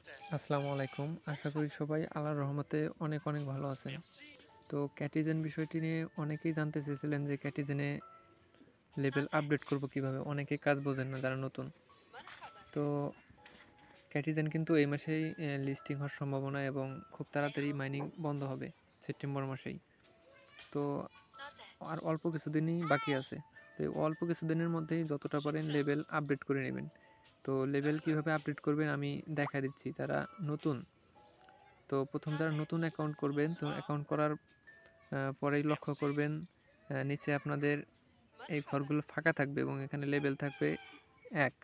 আসসালামু আলাইকুম। আশা করি সবাই আল্লাহর রহমতে অনেক অনেক ভালো আছেন। তো ক্যাটিজেন বিষয়টি নিয়ে অনেকেই জানতে চেয়েছিলেন যে ক্যাটিজেনে লেভেল আপডেট করব কিভাবে? অনেকেই কাজ বোঝেন না যারা নতুন। তো ক্যাটিজেন কিন্তু এই মাসেই লিস্টিং হওয়ার সম্ভাবনা এবং খুব তাড়াতাড়ি মাইনিং বন্ধ হবে সেপ্টেম্বর মাসেই। তো আর অল্প কিছুদিনই বাকি আছে। তো এই অল্প কিছুদিনের মধ্যেই যতটা পারেন লেভেল আপডেট করে নেবেন। তো লেভেল কিভাবে আপডেট করবেন আমি দেখায় দিচ্ছি। যারা নতুন, তো প্রথম যারা নতুন অ্যাকাউন্ট করবেন, তো অ্যাকাউন্ট করার পরেই লক্ষ্য করবেন নিচে আপনাদের এই ঘরগুলো ফাঁকা থাকবে এবং এখানে লেবেল থাকবে 1।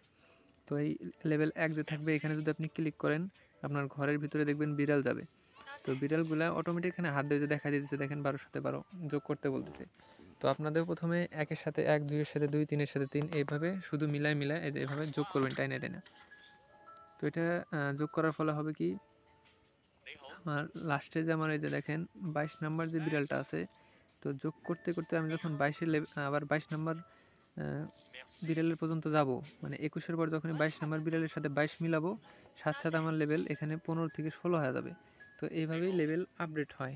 তো এই লেভেল 1 যে থাকবে এখানে যদি আপনি ক্লিক করেন আপনার ঘরের ভিতরে দেখবেন বিড়াল যাবে। তো বিড়ালগুলা অটোমেটিক এখানে হাত দিয়ে দেখা দিতেছে, দেখেন 12-র সাথে 12 যোগ করতে বলতেছে। তো আপনাদের প্রথমে 1-এর সাথে 1, 2-এর সাথে 2, 3-এর সাথে 3 এইভাবে শুধু মিলায় এই যে এভাবে যোগ করবেন টাইনা টাইনা। তো এটা যোগ করার ফলে হবে কি, আমার লাস্টে যে আমার এই যে দেখেন 22 নাম্বার যে বিড়ালটা আছে, তো যোগ করতে করতে আমি যখন 22-এর আবার 22 নাম্বার বিড়ালের পর্যন্ত যাব, মানে 21-এর পর যখন 22 নাম্বার বিড়ালের সাথে 22 মিলাবো, সাথে সাথে আমার লেভেল এখানে 15 থেকে 16 হয়ে যাবে। তো এইভাবেই লেভেল আপডেট হয়।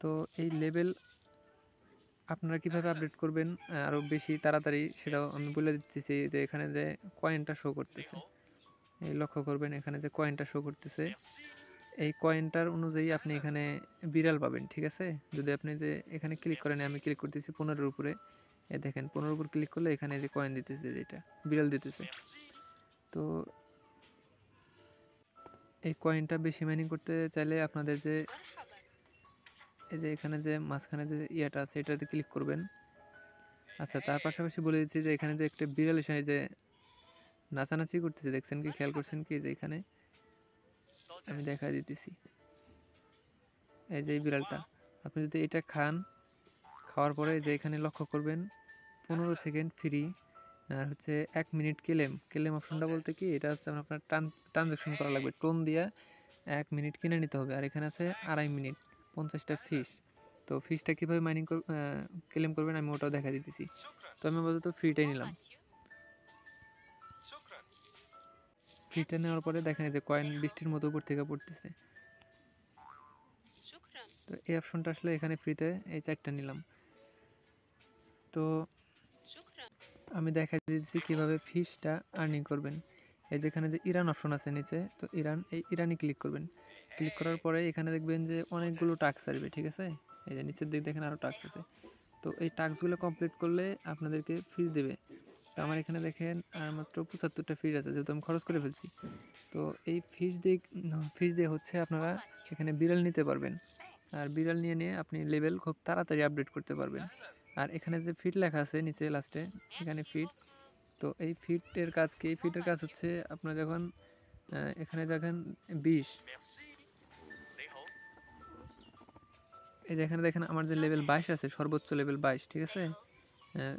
তো এই লেভেল আপনারা কিভাবে আপডেট করবেন আরও বেশি তাড়াতাড়ি সেটাও আমি বলে দিতেছি। যে এখানে যে কয়েনটা শো করতেছে, এই লক্ষ্য করবেন এখানে যে কয়েনটা শো করতেছে, এই কয়েনটার অনুযায়ী আপনি এখানে বিড়াল পাবেন, ঠিক আছে? যদি আপনি যে এখানে ক্লিক করেন, আমি ক্লিক করতেছি 15-এর উপরে, দেখেন 15-এর উপর ক্লিক করলে এখানে যে কয়েন দিতেছে, যেটা বিড়াল দিতেছে। তো এই কয়েনটা বেশি মাইনিং করতে চাইলে আপনাদের যে এই যে এখানে যে মাঝখানে যে ইয়েটা আছে এটাতে ক্লিক করবেন। আচ্ছা, তার পাশাপাশি বলে দিচ্ছি যে এখানে যে একটা বিড়াল এসে যে নাচানাচি করতেছে, দেখছেন কি, খেয়াল করছেন কি? যে এখানে আমি দেখা দিতেছি, এই যে এই বিড়ালটা, আপনি যদি এটা খান, খাওয়ার পরে যে এখানে লক্ষ্য করবেন 15 সেকেন্ড ফ্রি, আর হচ্ছে 1 মিনিট ক্লেম অপশনটা বলতে কি, এটা হচ্ছে আপনার ট্রানজ্যাকশন করা লাগবে, টোন দিয়ে 1 মিনিট কিনে নিতে হবে। আর এখানে আছে 2.5 মিনিট 50টা ফিস। তো ফিসটা কীভাবে মাইনিং ক্লেম করবেন আমি ওটাও দেখা দিতেছি। তো আমি বলতে ফ্রিটাই নিলাম। ফ্রিটা নেওয়ার পরে দেখেন যে কয়েন বৃষ্টির মতো উপর থেকে পড়তেছে। তো এই অপশনটা আসলে এখানে ফ্রিতে এই 4টা নিলাম। তো আমি দেখাই দিচ্ছি কীভাবে ফিসটা আর্নিং করবেন। এই যেখানে যে ইরান অপশন আছে নিচে, তো এই ইরানি ক্লিক করবেন। ক্লিক করার পরে এখানে দেখবেন যে অনেকগুলো টাস্ক আসবে, ঠিক আছে? এই যে নিচের দিকে দেখেন আরও টাস্ক আছে। তো এই টাস্কগুলো কমপ্লিট করলে আপনাদেরকে ফিস দেবে। তো আমার এখানে দেখেন আর মাত্র 75টা ফিস আছে, যেহেতু আমি খরচ করে ফেলছি। তো এই ফিস দিয়ে হচ্ছে আপনারা এখানে বিড়াল নিতে পারবেন। আর বিড়াল নিয়ে আপনি লেভেল খুব তাড়াতাড়ি আপডেট করতে পারবেন। আর এখানে যে ফিট লেখা আছে নিচে লাস্টে, এখানে ফিট। তো এই ফিটের কাজ কি? এই ফিটের কাজ হচ্ছে আপনার যখন এখানে দেখেন 20, এই যে এখানে দেখেন আমার যে লেভেল 22 আছে, সর্বোচ্চ লেভেল 22, ঠিক আছে?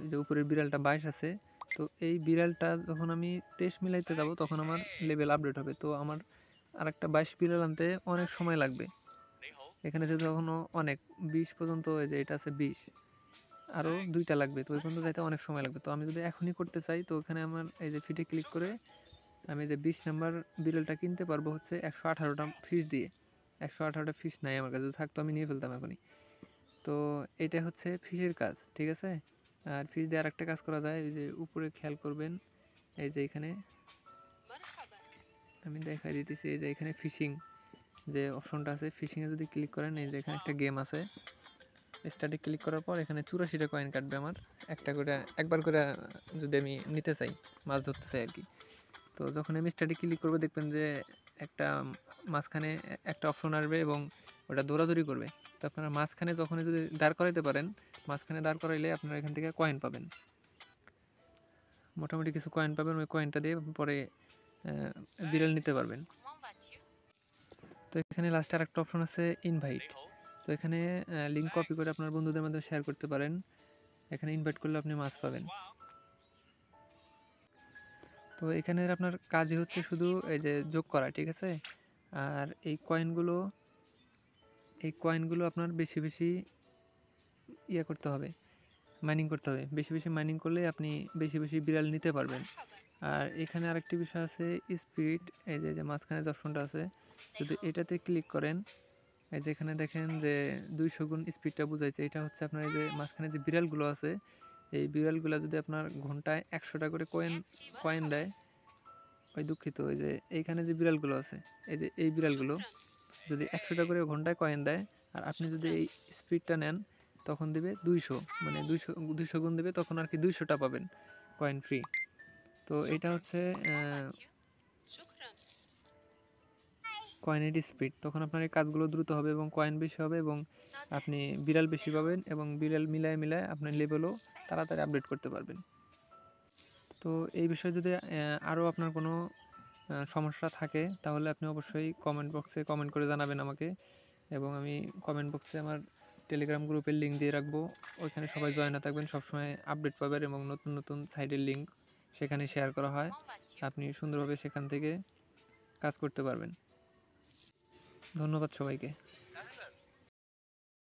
যে উপরের বিড়ালটা 22 আছে। তো এই বিড়ালটা যখন আমি 23 মিলাইতে যাব তখন আমার লেভেল আপডেট হবে। তো আমার আরেকটা 22 বিড়াল আনতে অনেক সময় লাগবে। এখানে যেহেতু এখনও অনেক 20 পর্যন্ত, এই যে এটা আছে 20, আরও 2টা লাগবে। তো ওই পর্যন্ত যাইতে অনেক সময় লাগবে। তো আমি যদি এখনই করতে চাই, তো ওখানে আমার এই যে ফিটে ক্লিক করে আমি যে 20 নাম্বার বিড়ালটা কিনতে পারবো হচ্ছে 118টা ফিস দিয়ে। 118টা ফিস নাই আমার কাছে, যদি থাকতো আমি নিয়ে ফেলতাম এখনই। তো এটা হচ্ছে ফিশের কাজ, ঠিক আছে? আর ফিশ দিয়ে আরেকটা কাজ করা যায়, এই যে উপরে খেয়াল করবেন, এই যে এখানে আমি দেখাই দিতেছি, এই যে এখানে ফিশিং যে অপশনটা আছে, ফিশিংয়ে যদি ক্লিক করেন, এই যে এখানে একটা গেম আছে, স্টার্টে ক্লিক করার পর এখানে 84টা কয়েন কাটবে আমার, একটা করে একবার করে যদি আমি নিতে চাই, মাছ ধরতে চাই আর কি। তো যখন আমি স্টার্টে ক্লিক করবো দেখবেন যে একটা মাঝখানে একটা অপশন আসবে এবং ওটা দৌড়াদৌড়ি করবে। তো আপনারা মাঝখানে যখনই যদি দাঁড় করাইতে পারেন, মাঝখানে দাঁড় করাইলে আপনারা এখান থেকে কয়েন পাবেন, মোটামুটি কিছু কয়েন পাবেন। ওই কয়েনটা দিয়ে পরে বিড়াল নিতে পারবেন। তো এখানে লাস্টে আর একটা অপশন আছে ইনভাইট। তো এখানে লিঙ্ক কপি করে আপনার বন্ধুদের মধ্যে শেয়ার করতে পারেন। এখানে ইনভাইট করলে আপনি মাছ পাবেন। তো এখানে আপনার কাজই হচ্ছে শুধু এই যে যোগ করা, ঠিক আছে? আর এই কয়েনগুলো আপনার বেশি বেশি করতে হবে, মাইনিং করতে হবে। বেশি বেশি মাইনিং করলে আপনি বেশি বেশি বিড়াল নিতে পারবেন। আর এখানে আরেকটি বিষয় আছে স্পিড, এই যে মাঝখানে যে অপশনটা আছে, যদি এটাতে ক্লিক করেন, এই যে এখানে দেখেন যে 200 গুণ স্পিডটা বুঝাইছে। এটা হচ্ছে আপনার এই যে মাঝখানে যে বিড়ালগুলো আছে, এই বিড়ালগুলো যদি আপনার ঘন্টায় 100টা করে কয়েন দেয়, ওই দুঃখিত, ওই যে এইখানে যে বিড়ালগুলো আছে, এই যে এই বিড়ালগুলো যদি 100টা করে ঘন্টায় কয়েন দেয়, আর আপনি যদি এই স্পিডটা নেন তখন দিবে 200, মানে 200 গুণ দেবে, তখন আর কি 200টা পাবেন কয়েন ফ্রি। তো এটা হচ্ছে কয়েনের স্পিড, তখন আপনার এই কাজগুলো দ্রুত হবে এবং কয়েন বেশি হবে এবং আপনি বিড়াল বেশি পাবেন এবং বিড়াল মিলায় মিলায় আপনার লেভেলও তাড়াতাড়ি আপডেট করতে পারবেন। তো এই বিষয়ে যদি আরও আপনার কোনো সমস্যা থাকে তাহলে আপনি অবশ্যই কমেন্ট বক্সে কমেন্ট করে জানাবেন আমাকে, এবং আমি কমেন্ট বক্সে আমার টেলিগ্রাম গ্রুপের লিঙ্ক দিয়ে রাখবো। ওইখানে সবাই জয়েন থাকবেন, সবসময় আপডেট পাবেন এবং নতুন নতুন সাইটের লিঙ্ক সেখানে শেয়ার করা হয়। আপনি সুন্দরভাবে সেখান থেকে কাজ করতে পারবেন। ধন্যবাদ সবাইকে।